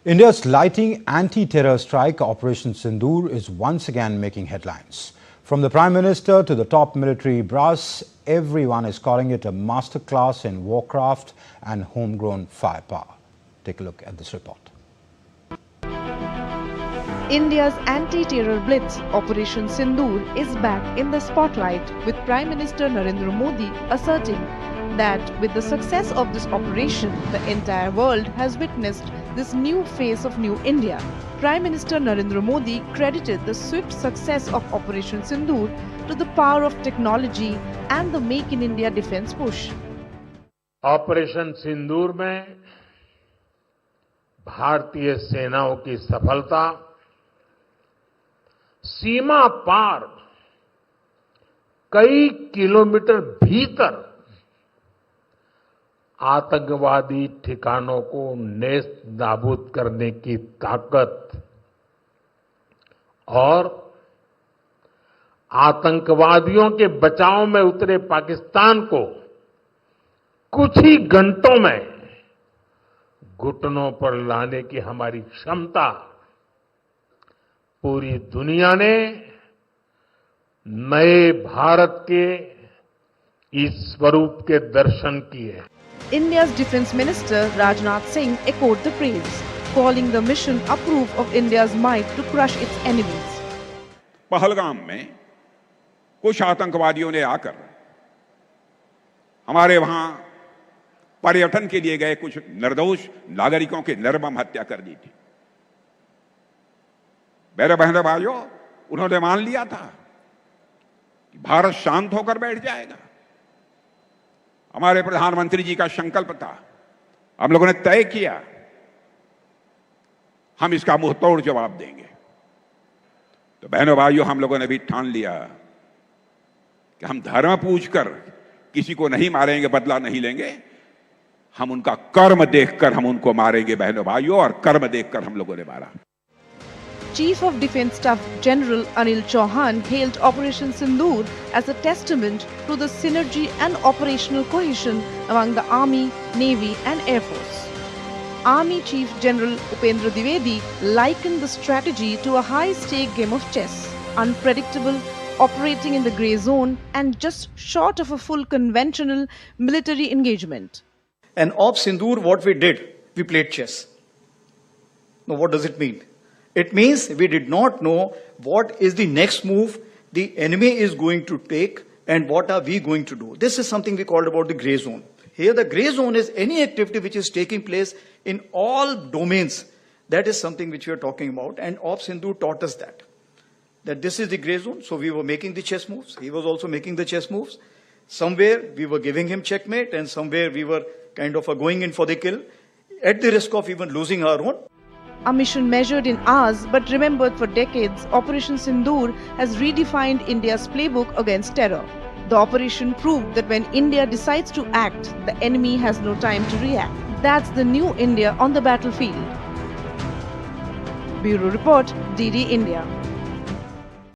India's lighting anti-terror strike Operation Sindoor is once again making headlines. From the Prime Minister to the top military brass, everyone is calling it a masterclass in warcraft and homegrown firepower. Take a look at this report. India's anti-terror blitz, Operation Sindoor, is back in the spotlight, with Prime Minister Narendra Modi asserting that with the success of this operation, the entire world has witnessed this new face of New India. Prime Minister Narendra Modi credited the swift success of Operation Sindoor to the power of technology and the Make in India defense push. Operation Sindoor में भारतीय सेनाओं की सफलता सीमा पार कई kilometre भीतर आतंकवादी ठिकानों को नेस्त नाबूद करने की ताकत और आतंकवादियों के बचाव में उतरे पाकिस्तान को कुछ ही घंटों में घुटनों पर लाने की हमारी क्षमता पूरी दुनिया ने नए भारत के इस स्वरूप के दर्शन किए। India's Defence Minister Rajnath Singh echoed the praise, calling the mission a proof of India's might to crush its enemies. Pahalgam में कुछ आतंकवादियों ने आकर हमारे वहां पर्यटन के लिए गए कुछ निर्दोष नागरिकों की निर्मम हत्या कर दी थी। मेरे बहनों भाइयों, उन्होंने मान लिया था कि भारत शांत होकर बैठ जाएगा। हमारे प्रधानमंत्री जी का संकल्प था, हम लोगों ने तय किया, हम इसका मुंहतोड़ जवाब देंगे। तो बहनों भाइयों, हम लोगों ने भी ठान लिया कि हम धर्म पूछकर किसी को नहीं मारेंगे, बदला नहीं लेंगे, हम उनका कर्म देखकर हम उनको मारेंगे बहनों भाइयों, और कर्म देखकर हम लोगों ने मारा। Chief of Defence Staff General Anil Chauhan hailed Operation Sindoor as a testament to the synergy and operational cohesion among the Army, Navy and Air Force. Army Chief General Upendra Dwivedi likened the strategy to a high-stake game of chess, unpredictable, operating in the grey zone and just short of a full conventional military engagement. And Op Sindoor, what we did, we played chess. Now what does it mean? It means we did not know what is the next move the enemy is going to take and what are we going to do. This is something we called about the grey zone. Here the grey zone is any activity which is taking place in all domains. That is something which we are talking about, and Op Sindoor taught us that this is the grey zone. So we were making the chess moves. He was also making the chess moves. Somewhere we were giving him checkmate and somewhere we were kind of going in for the kill at the risk of even losing our own. A mission measured in hours but remembered for decades, Operation Sindoor has redefined India's playbook against terror. The operation proved that when India decides to act, the enemy has no time to react. That's the new India on the battlefield. Bureau Report, DD India.